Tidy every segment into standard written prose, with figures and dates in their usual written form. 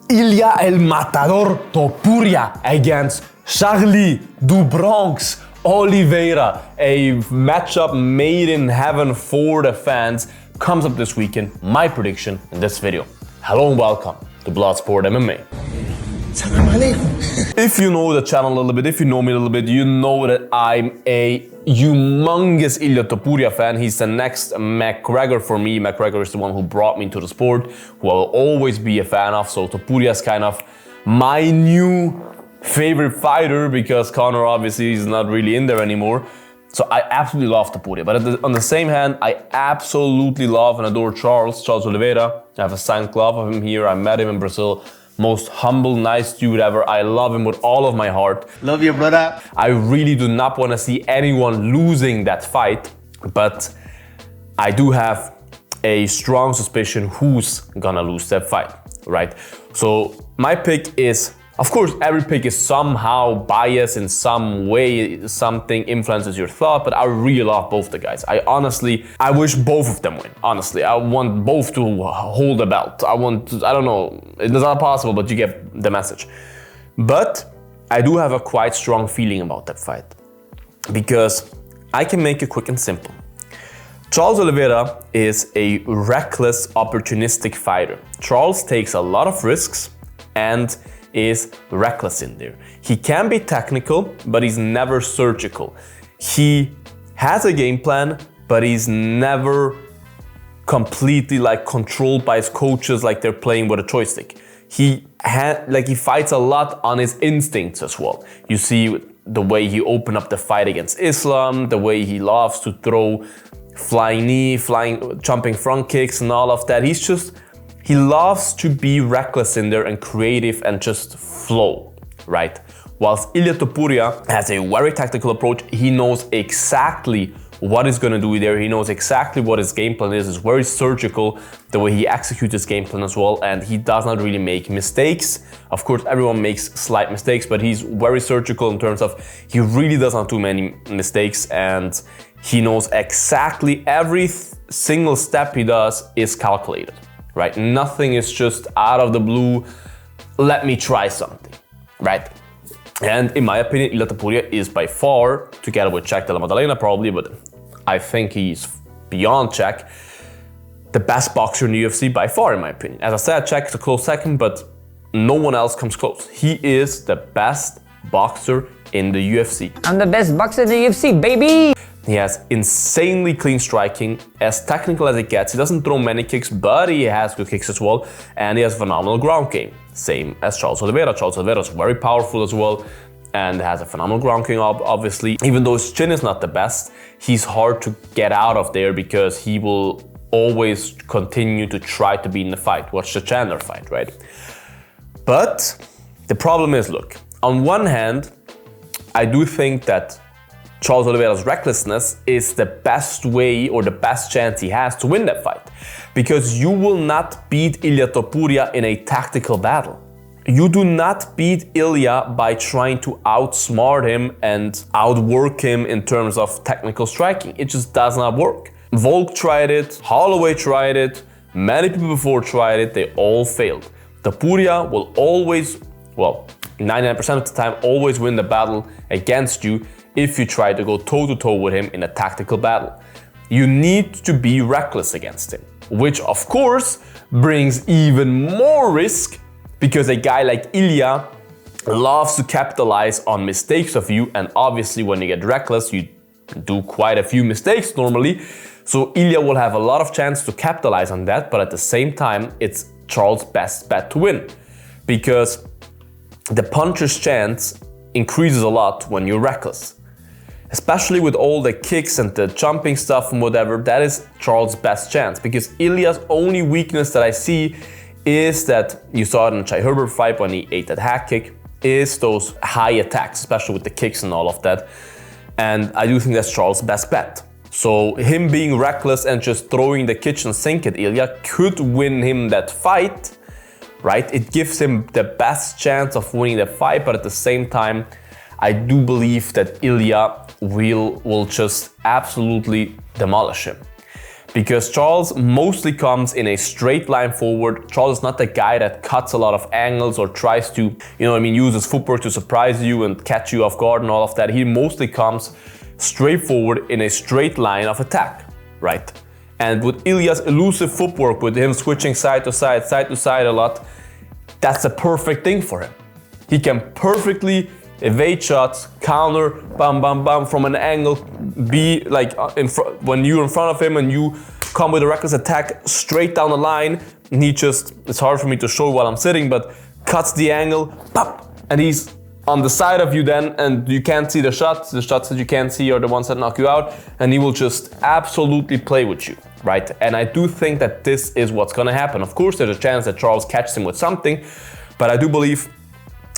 Ilia El Matador Topuria against Charles Bronx Oliveira. A matchup made in heaven for the fans comes up this weekend. My prediction in this video. Hello and welcome to Bloodsport MMA. If you know the channel a little bit, if you know me a little bit, you know that I'm a humongous Ilia Topuria fan. He's the next McGregor for me. McGregor is the one who brought me into the sport, who I'll always be a fan of. So Topuria is kind of my new favorite fighter because Conor obviously is not really in there anymore. So I absolutely love Topuria. But on the same hand, I absolutely love and adore Charles Oliveira. I have a signed glove of him here. I met him in Brazil. Most humble, nice dude ever. I love him with all of my heart. Love you, brother. I really do not want to see anyone losing that fight, but I do have a strong suspicion who's gonna lose that fight, right? So my pick is, of course, every pick is somehow biased in some way, something influences your thought, but I really love both the guys. I wish both of them win, honestly. I want both to hold the belt. I don't know, it's not possible, but you get the message. But I do have a quite strong feeling about that fight because I can make it quick and simple. Charles Oliveira is a reckless, opportunistic fighter. Charles takes a lot of risks and is reckless in there. He can be technical, but he's never surgical. He has a game plan, but he's never completely controlled by his coaches like they're playing with a joystick. He fights a lot on his instincts as well. You see the way he opened up the fight against Islam, the way he loves to throw flying knee, jumping front kicks and all of that. He loves to be reckless in there and creative and just flow, right? Whilst Ilia Topuria has a very tactical approach, he knows exactly what he's gonna do there. He knows exactly what his game plan is. It's very surgical, the way he executes his game plan as well, and he does not really make mistakes. Of course, everyone makes slight mistakes, but he's very surgical in terms of he really does not do many mistakes, and he knows exactly every single step he does is calculated. Right? Nothing is just out of the blue, let me try something, right? And in my opinion, Ilia Topuria is by far, together with Jack Della Maddalena probably, but I think he's beyond Jack, the best boxer in the UFC by far, in my opinion. As I said, Jack is a close second, but no one else comes close. He is the best boxer in the UFC. I'm the best boxer in the UFC, baby! He has insanely clean striking, as technical as it gets. He doesn't throw many kicks, but he has good kicks as well. And he has phenomenal ground game, same as Charles Oliveira. Charles Oliveira is very powerful as well and has a phenomenal ground game, obviously. Even though his chin is not the best, he's hard to get out of there because he will always continue to try to be in the fight. Watch the Chandler fight, right? But the problem is, look, on one hand, I do think that Charles Oliveira's recklessness is the best way or the best chance he has to win that fight. Because you will not beat Ilia Topuria in a tactical battle. You do not beat Ilia by trying to outsmart him and outwork him in terms of technical striking. It just does not work. Volk tried it, Holloway tried it, many people before tried it, they all failed. Topuria will always, 99% of the time, always win the battle against you if you try to go toe-to-toe with him in a tactical battle. You need to be reckless against him, which of course brings even more risk because a guy like Ilia loves to capitalize on mistakes of you, and obviously when you get reckless, you do quite a few mistakes normally. So Ilia will have a lot of chance to capitalize on that, but at the same time, it's Charles' best bet to win because the puncher's chance increases a lot when you're reckless. Especially with all the kicks and the jumping stuff and whatever, that is Charles' best chance. Because Ilia's only weakness that I see is that, you saw it in the Chai Herbert fight when he ate that hack kick, is those high attacks, especially with the kicks and all of that. And I do think that's Charles' best bet. So him being reckless and just throwing the kitchen sink at Ilia could win him that fight, right? It gives him the best chance of winning the fight, but at the same time, I do believe that Ilia will just absolutely demolish him. because Charles mostly comes in a straight line forward. Charles is not the guy that cuts a lot of angles or tries to, use his footwork to surprise you and catch you off guard and all of that. He mostly comes straight forward in a straight line of attack, right? And with Ilia's elusive footwork, with him switching side to side a lot, that's a perfect thing for him. He can perfectly evade shots, counter, bam, bam, bam, from an angle, be like when you're in front of him and you come with a reckless attack straight down the line, and he just, it's hard for me to show while I'm sitting, but cuts the angle, pop, and he's on the side of you then, and you can't see the shots that you can't see are the ones that knock you out, and he will just absolutely play with you, right? And I do think that this is what's gonna happen. Of course, there's a chance that Charles catches him with something, but I do believe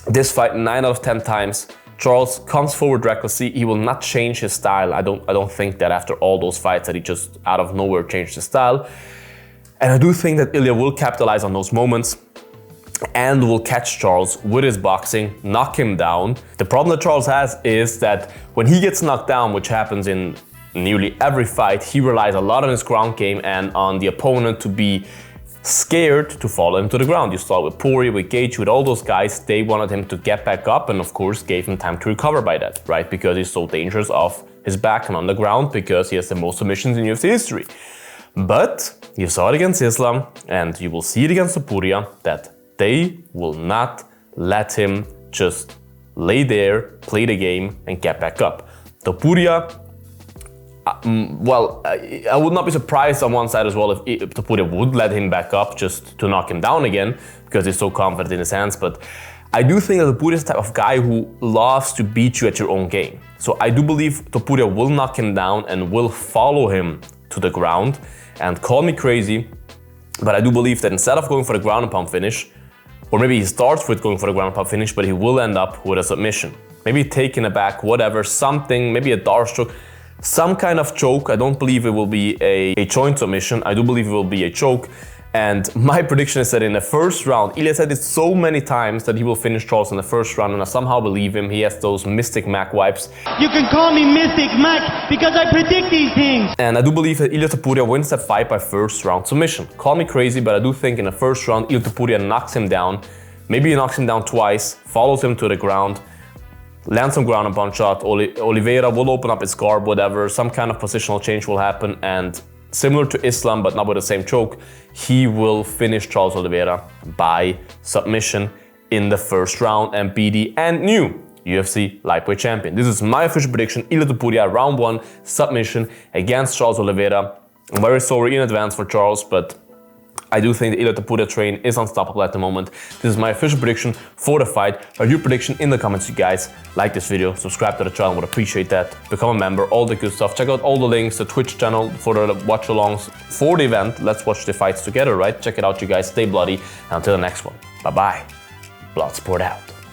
this fight 9 out of 10 times, Charles comes forward recklessly. He will not change his style. I don't think that after all those fights that he just out of nowhere changed his style. And I do think that Ilia will capitalize on those moments and will catch Charles with his boxing, knock him down. The problem that Charles has is that when he gets knocked down, which happens in nearly every fight, he relies a lot on his ground game and on the opponent to be scared to fall into the ground. You saw with Poirier, with Gage, with all those guys, they wanted him to get back up and of course gave him time to recover by that, right? Because he's so dangerous off his back and on the ground, because he has the most submissions in UFC history. But you saw it against Islam and you will see it against Topuria that they will not let him just lay there, play the game and get back up. Topuria, I would not be surprised on one side as well if Topuria would let him back up just to knock him down again, because he's so confident in his hands. But I do think that Topuria is the type of guy who loves to beat you at your own game. So I do believe Topuria will knock him down and will follow him to the ground. And call me crazy, but I do believe that instead of going for the ground and pound finish, or maybe he starts with going for the ground and pound finish, but he will end up with a submission. Maybe taking it back, whatever, something, maybe a dart stroke. Some kind of choke. I don't believe it will be a joint submission. I do believe it will be a choke. And my prediction is that in the first round, Ilia said it so many times that he will finish Charles in the first round, and I somehow believe him. He has those Mystic Mac vibes. You can call me Mystic Mac because I predict these things. And I do believe that Ilia Topuria wins that fight by first round submission. Call me crazy, but I do think in the first round, Ilia Topuria knocks him down. Maybe he knocks him down twice, follows him to the ground, lands some ground and pound shot. Oliveira will open up his guard, whatever. Some kind of positional change will happen, and similar to Islam, but not with the same choke, he will finish Charles Oliveira by submission in the first round and be the new UFC Lightweight Champion. This is my official prediction. Ilia Topuria, round 1, submission against Charles Oliveira. I'm very sorry in advance for Charles, but I do think the Ilia Topuria train is unstoppable at the moment. This is my official prediction for the fight. Write your prediction in the comments, you guys. Like this video, subscribe to the channel, would appreciate that. Become a member, all the good stuff. Check out all the links, the Twitch channel for the watch-alongs for the event. Let's watch the fights together, right? Check it out, you guys. Stay bloody. And until the next one, bye-bye. Bloodsport out.